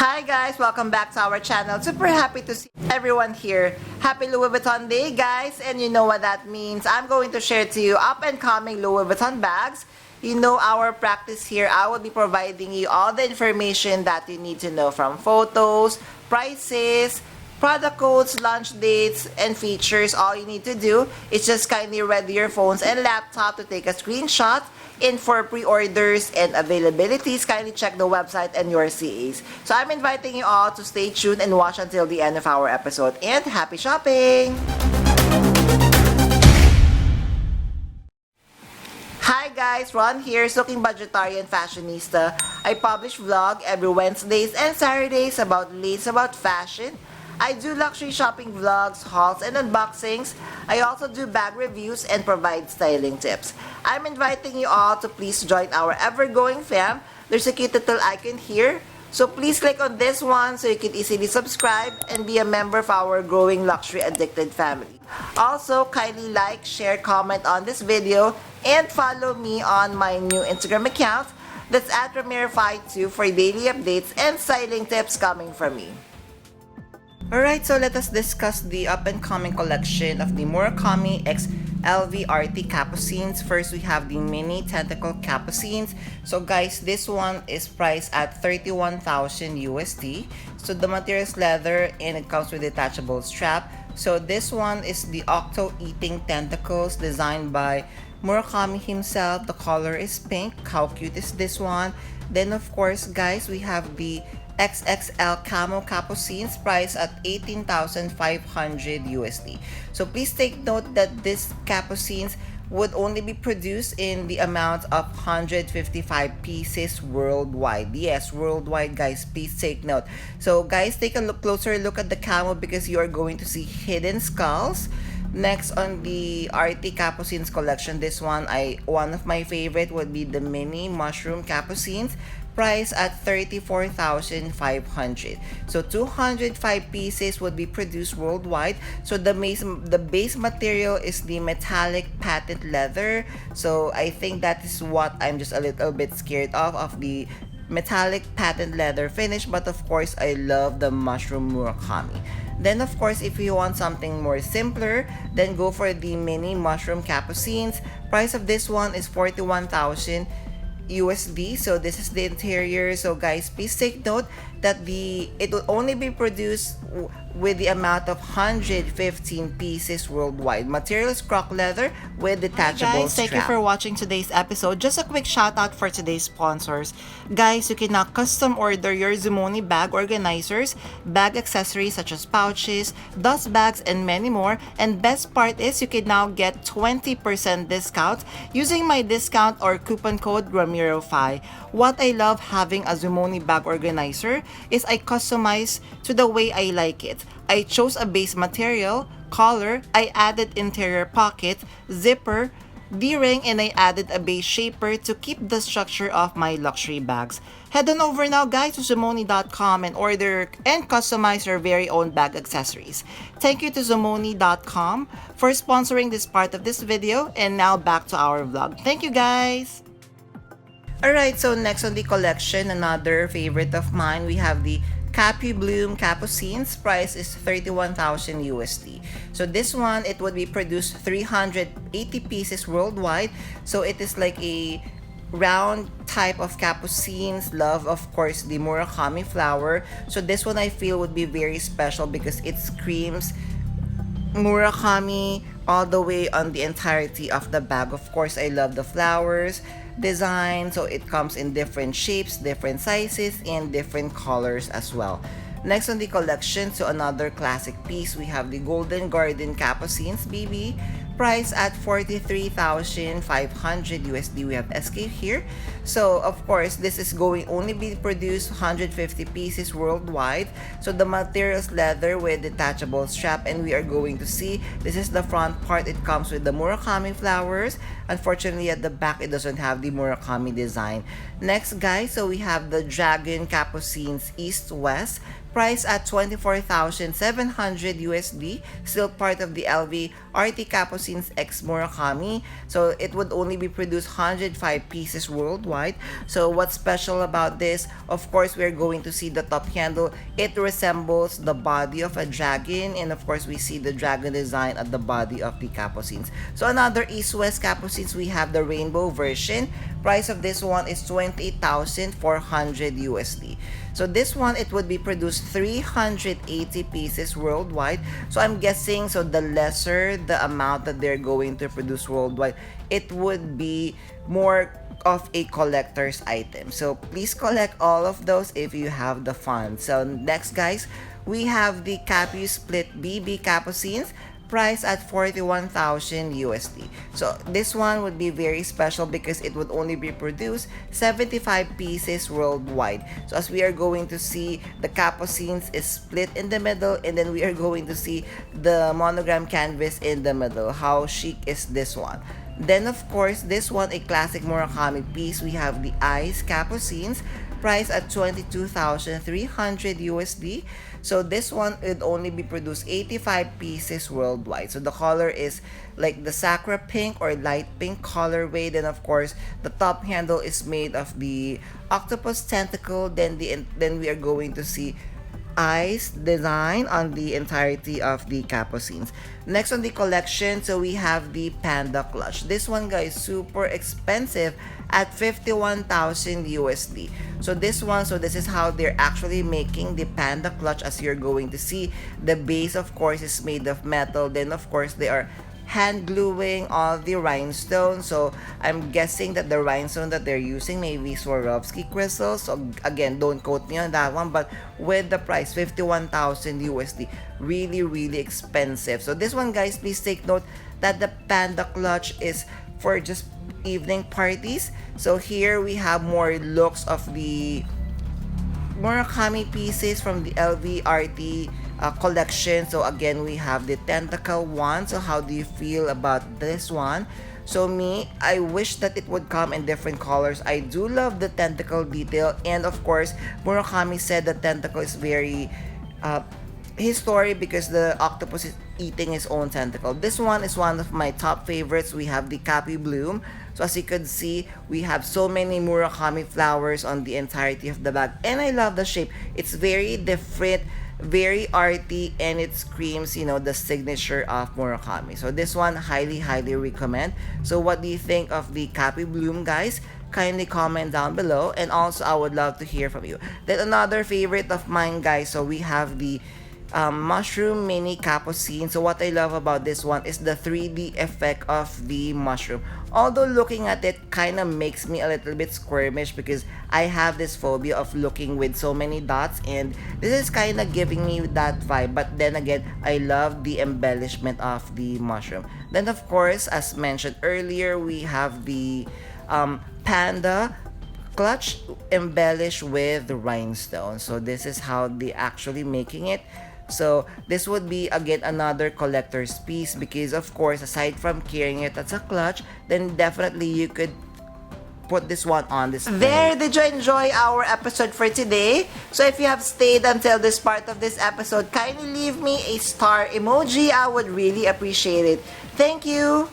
Hi guys, welcome back to our channel. Super happy to see everyone here. Happy Louis Vuitton Day guys, and you know what that means. I'm going to share to you up and coming Louis Vuitton bags. You know our practice here, I will be providing you all the information that you need to know, from photos, prices, product codes, launch dates, and features. All you need to do is just kindly ready your phones and laptop to take a screenshot. And for pre-orders and availabilities, kindly check the website and your CAs. So I'm inviting you all to stay tuned and watch until the end of our episode. And happy shopping! Hi guys, Ron here, looking budgetarian fashionista. I publish vlog every Wednesdays and Saturdays about lace, about fashion. I do luxury shopping vlogs, hauls, and unboxings. I also do bag reviews and provide styling tips. I'm inviting you all to please join our ever-growing fam. There's a cute little icon here. So please click on this one so you can easily subscribe and be a member of our growing luxury addicted family. Also, kindly like, share, comment on this video, and follow me on my new Instagram account. That's at Ramiro52 for daily updates and styling tips coming from me. Alright, so let us discuss the up-and-coming collection of the Murakami x LV ARTY Capucines. First, we have the mini tentacle capucines. So guys, this one is priced at 31,000 USD. So the material is leather and it comes with detachable strap. So this one is the octo-eating tentacles designed by Murakami himself. The color is pink. How cute is this one? Then of course guys, we have the XXL Camo Capucines priced at 18,500 USD. So please take note that this capucines would only be produced in the amount of 155 pieces worldwide. Yes, worldwide guys, please take note. So guys, take a closer look at the camo because you are going to see hidden skulls. Next on the ARTY Capucines collection, this one, one of my favorite would be the mini mushroom capucines, priced at 34,500. So 205 pieces would be produced worldwide. So the base material is the metallic patent leather. So I think that is what I'm just a little bit scared of the metallic patent leather finish, but of course I love the mushroom Murakami. Then of course, if you want something more simpler, then go for the mini mushroom capucines. Price of this one is 41,000 USD. So this is the interior. So guys, please take note that it will only be produced with the amount of 115 pieces worldwide. Material is croc leather with detachable strap. Thank you for watching today's episode. Just a quick shout out for today's sponsors. Guys, you can now custom order your Zumoni bag organizers, bag accessories such as pouches, dust bags, and many more. And best part is you can now get 20% discount using my discount or coupon code Ramiro5. What I love having a Zumoni bag organizer is I customize to the way I like it. I chose a base material, color, I added interior pocket, zipper, D-ring, and I added a base shaper to keep the structure of my luxury bags. Head on over now guys to Zumoni.com and order and customize your very own bag accessories. Thank you to Zumoni.com for sponsoring this part of this video, and now back to our vlog. Thank you guys! Alright, so next on the collection, another favorite of mine, we have the Capu Bloom Capucines. Price is 31,000 USD. So this one, it would be produced 380 pieces worldwide. So it is like a round type of capucines. Love, of course, the Murakami flower. So this one I feel would be very special because it screams Murakami all the way on the entirety of the bag. Of course, I love the flowers design, so it comes in different shapes, different sizes, and different colors as well. Next on the collection, so another classic piece, we have the Golden Garden Capucines BB, price at 43,500 USD. We have SK here. So of course, this is going only be produced 150 pieces worldwide. So the material is leather with detachable strap, and we are going to see this is the front part. It comes with the Murakami flowers. Unfortunately, at the back, it doesn't have the Murakami design. Next guys, so we have the Dragon Capucines East-West, price at 24,700 USD, still part of the LV ARTY Capucines Capucines X Murakami. So it would only be produced 105 pieces worldwide. So what's special about this? Of course, we're going to see the top handle. It resembles the body of a dragon, and of course we see the dragon design at the body of the Capucines. So another East-West Capucines, we have the rainbow version. Price of this one is 28,400 USD. So this one, it would be produced 380 pieces worldwide. So I'm guessing, so the lesser the amount that they're going to produce worldwide, it would be more of a collector's item. So please collect all of those if you have the funds. So next, guys, we have the Capu Split BB Capucines, price at 41,000 USD. So this one would be very special because it would only be produced 75 pieces worldwide. So as we are going to see, the Capucines is split in the middle, and then we are going to see the monogram canvas in the middle. How chic is this one? Then of course, this one, a classic Murakami piece, we have the Ice Capucines, price at 22,300 USD. So this one would only be produced 85 pieces worldwide. So the color is like the Sakura pink or light pink colorway. Then of course, the top handle is made of the octopus tentacle. Then we are going to see eyes design on the entirety of the Capucines. Next on the collection, so we have the Panda clutch. This one, guys, super expensive at 51,000 USD. So this one, so this is how they're actually making the Panda clutch. As you're going to see, the base of course is made of metal. Then of course they are hand gluing all the rhinestones. So I'm guessing that the rhinestone that they're using may be Swarovski crystals. So again, don't quote me on that one, but with the price 51,000 USD, really expensive. So this one, guys, please take note that the Panda clutch is for just evening parties. So here we have more looks of the Murakami pieces from the LV ARTY collection. So again, we have the tentacle one. So how do you feel about this one? So me, I wish that it would come in different colors. I do love the tentacle detail, and of course Murakami said the tentacle is very his story because the octopus is eating his own tentacle. This one is one of my top favorites. We have the Capu Bloom. So as you could see, we have so many Murakami flowers on the entirety of the bag, and I love the shape. It's very different, very arty, and it screams, you know, the signature of Murakami. So this one, highly recommend. So what do you think of the Capu Bloom, guys? Kindly comment down below, and also I would love to hear from you. Then another favorite of mine, guys, so we have the mushroom mini capucine. So what I love about this one is the 3D effect of the mushroom. Although looking at it kind of makes me a little bit squirmish because I have this phobia of looking with so many dots, and this is kind of giving me that vibe. But then again, I love the embellishment of the mushroom. Then of course, as mentioned earlier, we have the Panda clutch embellished with rhinestones. So this is how they actually making it. So this would be again another collector's piece because of course, aside from carrying it as a clutch, then definitely you could put this one on display. There, did you enjoy our episode for today? So if you have stayed until this part of this episode, kindly leave me a star emoji. I would really appreciate it. Thank you.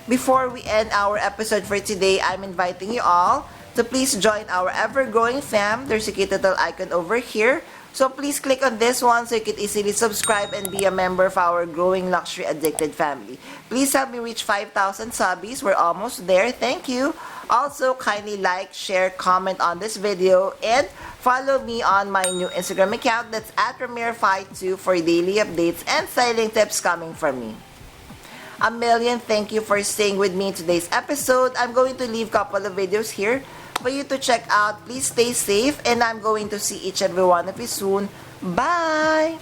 Before we end our episode for today, I'm inviting you all to please join our ever-growing fam. There's a cute little icon over here. So please click on this one so you can easily subscribe and be a member of our growing luxury addicted family. Please help me reach 5,000 subbies. We're almost there. Thank you. Also, kindly like, share, comment on this video, and follow me on my new Instagram account. That's at Ramir52 for daily updates and styling tips coming from me. A million thank you for staying with me in today's episode. I'm going to leave a couple of videos here for you to check out. Please stay safe, and I'm going to see each and every one of you soon. Bye!